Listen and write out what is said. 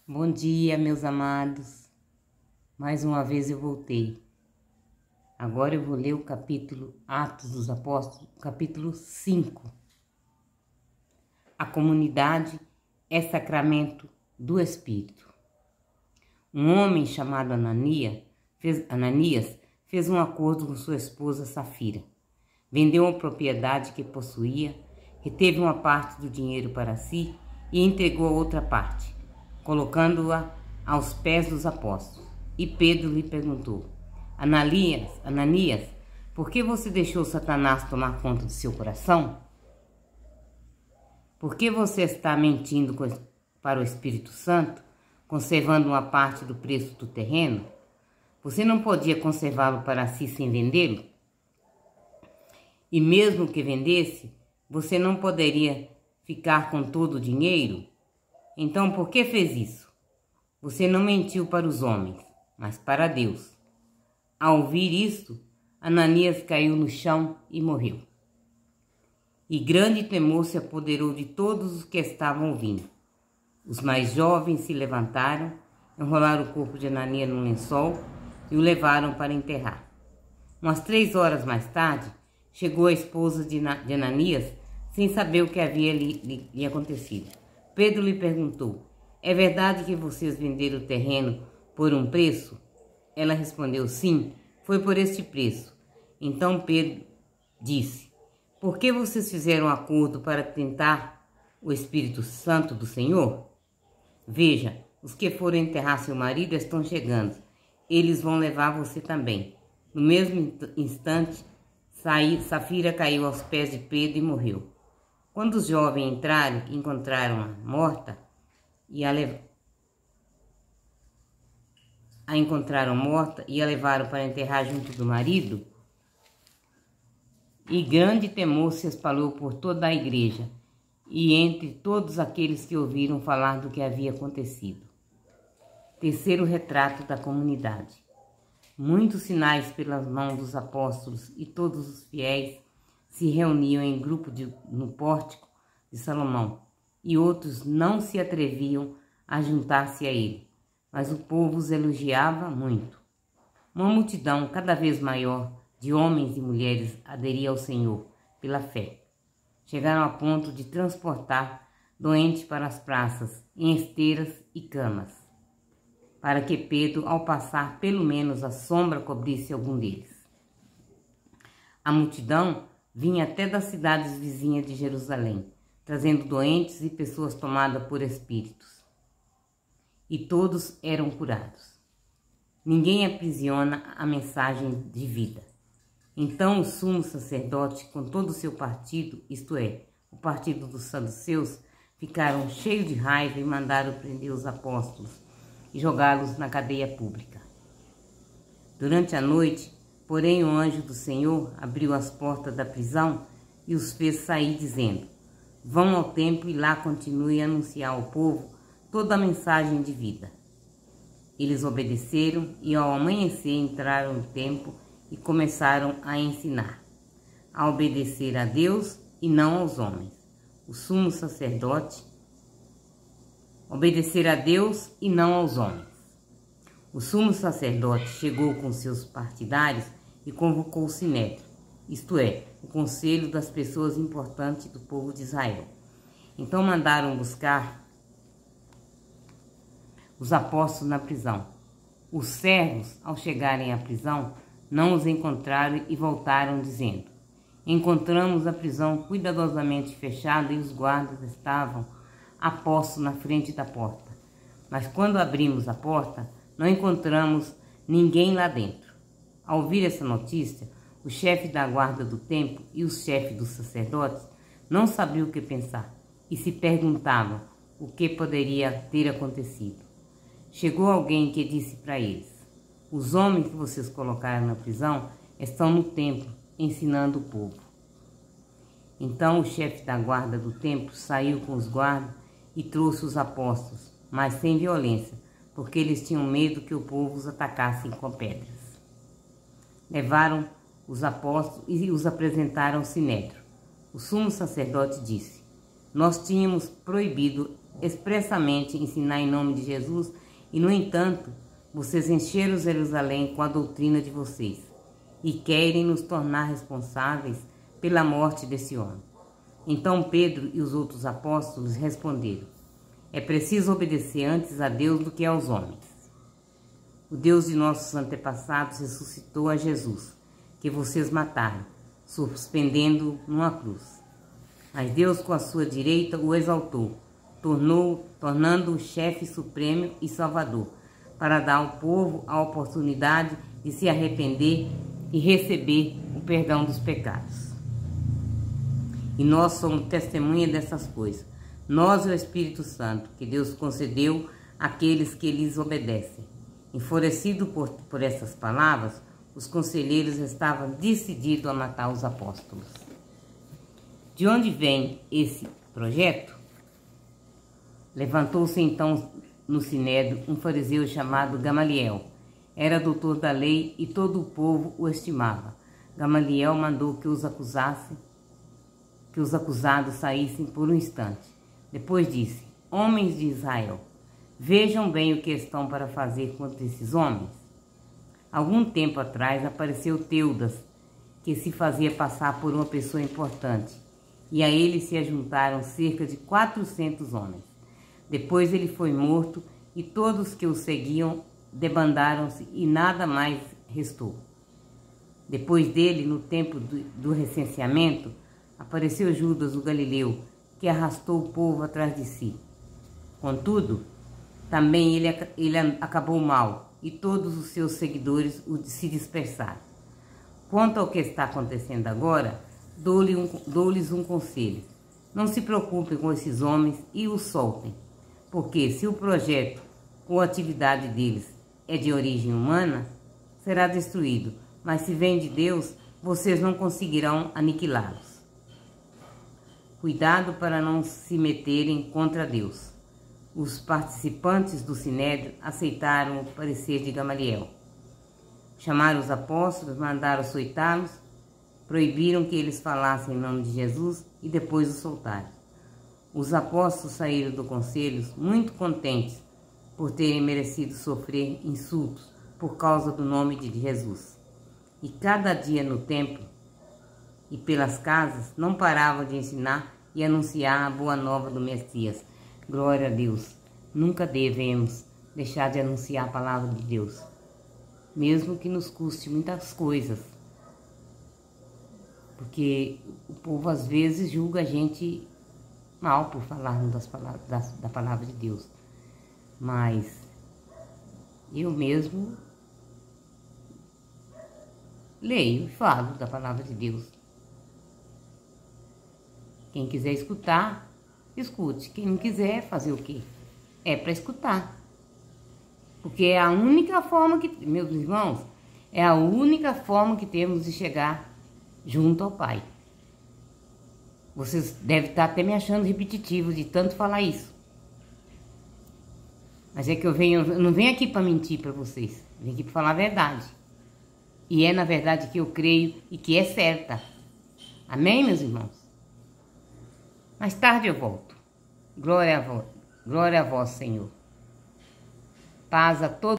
Bom dia, meus amados. Mais uma vez eu voltei. Agora eu vou ler o capítulo Atos dos Apóstolos, capítulo 5. A comunidade é sacramento do Espírito. Um homem chamado Ananias fez um acordo com sua esposa Safira. Vendeu uma propriedade que possuía, reteve uma parte do dinheiro para si e entregou a outra parte, colocando-a aos pés dos apóstolos. E Pedro lhe perguntou: Ananias, por que você deixou Satanás tomar conta do seu coração? Por que você está mentindo para o Espírito Santo, conservando uma parte do preço do terreno? Você não podia conservá-lo para si sem vendê-lo? E mesmo que vendesse, você não poderia ficar com todo o dinheiro? Então, por que fez isso? Você não mentiu para os homens, mas para Deus. Ao ouvir isto, Ananias caiu no chão e morreu. E grande temor se apoderou de todos os que estavam ouvindo. Os mais jovens se levantaram, enrolaram o corpo de Ananias num lençol e o levaram para enterrar. Umas 3 horas mais tarde, chegou a esposa de Ananias, sem saber o que havia lhe acontecido. Pedro lhe perguntou: é verdade que vocês venderam o terreno por um preço? Ela respondeu: sim, foi por este preço. Então Pedro disse: por que vocês fizeram um acordo para tentar o Espírito Santo do Senhor? Veja, os que foram enterrar seu marido estão chegando. Eles vão levar você também. No mesmo instante, Safira caiu aos pés de Pedro e morreu. Quando os jovens entraram, encontraram-a morta e a levaram para enterrar junto do marido. E grande temor se espalhou por toda a igreja e entre todos aqueles que ouviram falar do que havia acontecido. Terceiro retrato da comunidade. Muitos sinais pelas mãos dos apóstolos e todos os fiéis se reuniam em grupo no pórtico de Salomão, e outros não se atreviam a juntar-se a ele, mas o povo os elogiava muito. Uma multidão cada vez maior de homens e mulheres aderia ao Senhor pela fé. Chegaram a ponto de transportar doentes para as praças, em esteiras e camas, para que Pedro, ao passar, pelo menos a sombra cobrisse algum deles. A multidão vinha até das cidades vizinhas de Jerusalém, trazendo doentes e pessoas tomadas por espíritos. E todos eram curados. Ninguém aprisiona a mensagem de vida. Então o sumo sacerdote, com todo o seu partido, isto é, o partido dos saduceus, ficaram cheios de raiva e mandaram prender os apóstolos e jogá-los na cadeia pública. Durante a noite, porém, o anjo do Senhor abriu as portas da prisão e os fez sair, dizendo: vão ao templo e lá continue a anunciar ao povo toda a mensagem de vida. Eles obedeceram e ao amanhecer entraram no templo e começaram a ensinar, a obedecer a Deus e não aos homens. O sumo sacerdote obedecer a Deus e não aos homens. O sumo sacerdote chegou com seus partidários e convocou o sinédrio, isto é, o conselho das pessoas importantes do povo de Israel. Então mandaram buscar os apóstolos na prisão. Os servos, ao chegarem à prisão, não os encontraram e voltaram dizendo: encontramos a prisão cuidadosamente fechada e os guardas estavam a posto na frente da porta. Mas quando abrimos a porta, não encontramos ninguém lá dentro. Ao ouvir essa notícia, o chefe da guarda do templo e os chefes dos sacerdotes não sabiam o que pensar e se perguntavam o que poderia ter acontecido. Chegou alguém que disse para eles: os homens que vocês colocaram na prisão estão no templo ensinando o povo. Então o chefe da guarda do templo saiu com os guardas e trouxe os apóstolos, mas sem violência, porque eles tinham medo que o povo os atacasse com pedras. Levaram os apóstolos e os apresentaram ao sinédrio. O sumo sacerdote disse: nós tínhamos proibido expressamente ensinar em nome de Jesus e, no entanto, vocês encheram Jerusalém com a doutrina de vocês e querem nos tornar responsáveis pela morte desse homem. Então Pedro e os outros apóstolos responderam: é preciso obedecer antes a Deus do que aos homens. O Deus de nossos antepassados ressuscitou a Jesus, que vocês mataram, suspendendo-o numa cruz. Mas Deus, com a sua direita, o exaltou, tornando-o o chefe supremo e salvador, para dar ao povo a oportunidade de se arrepender e receber o perdão dos pecados. E nós somos testemunha dessas coisas. Nós e o Espírito Santo, que Deus concedeu àqueles que lhes obedecem. Enfurecido por essas palavras, os conselheiros estavam decididos a matar os apóstolos. De onde vem esse projeto? Levantou-se então no sinédrio um fariseu chamado Gamaliel. Era doutor da lei e todo o povo o estimava. Gamaliel mandou que os acusados saíssem por um instante. Depois disse: homens de Israel, vejam bem o que estão para fazer contra esses homens. Algum tempo atrás apareceu Teudas, que se fazia passar por uma pessoa importante, e a ele se ajuntaram cerca de 400 homens. Depois ele foi morto e todos que o seguiam debandaram-se e nada mais restou. Depois dele, no tempo do recenseamento, apareceu Judas o Galileu, que arrastou o povo atrás de si. Contudo, também ele acabou mal e todos os seus seguidores se dispersaram. Quanto ao que está acontecendo agora, dou-lhes um conselho. Não se preocupem com esses homens e os soltem, porque se o projeto ou a atividade deles é de origem humana, será destruído, mas se vem de Deus, vocês não conseguirão aniquilá-los. Cuidado para não se meterem contra Deus. Os participantes do sinédrio aceitaram o parecer de Gamaliel. Chamaram os apóstolos, mandaram açoitá-los, proibiram que eles falassem em nome de Jesus e depois os soltaram. Os apóstolos saíram do conselho muito contentes por terem merecido sofrer insultos por causa do nome de Jesus. E cada dia no templo e pelas casas não paravam de ensinar e anunciar a boa nova do Messias. Glória a Deus. Nunca devemos deixar de anunciar a palavra de Deus, mesmo que nos custe muitas coisas. Porque o povo às vezes julga a gente mal por falarmos da palavra de Deus. Mas eu mesmo leio e falo da palavra de Deus. Quem quiser escutar, escute. Quem não quiser, fazer o quê? É para escutar. Porque é a única forma que, meus irmãos, é a única forma que temos de chegar junto ao Pai. Vocês devem estar até me achando repetitivo de tanto falar isso. Mas é que eu não venho aqui para mentir para vocês. Eu venho aqui para falar a verdade. E é na verdade que eu creio e que é certa. Amém, meus irmãos? Mais tarde eu volto. Glória a vós, Senhor. Paz a todos.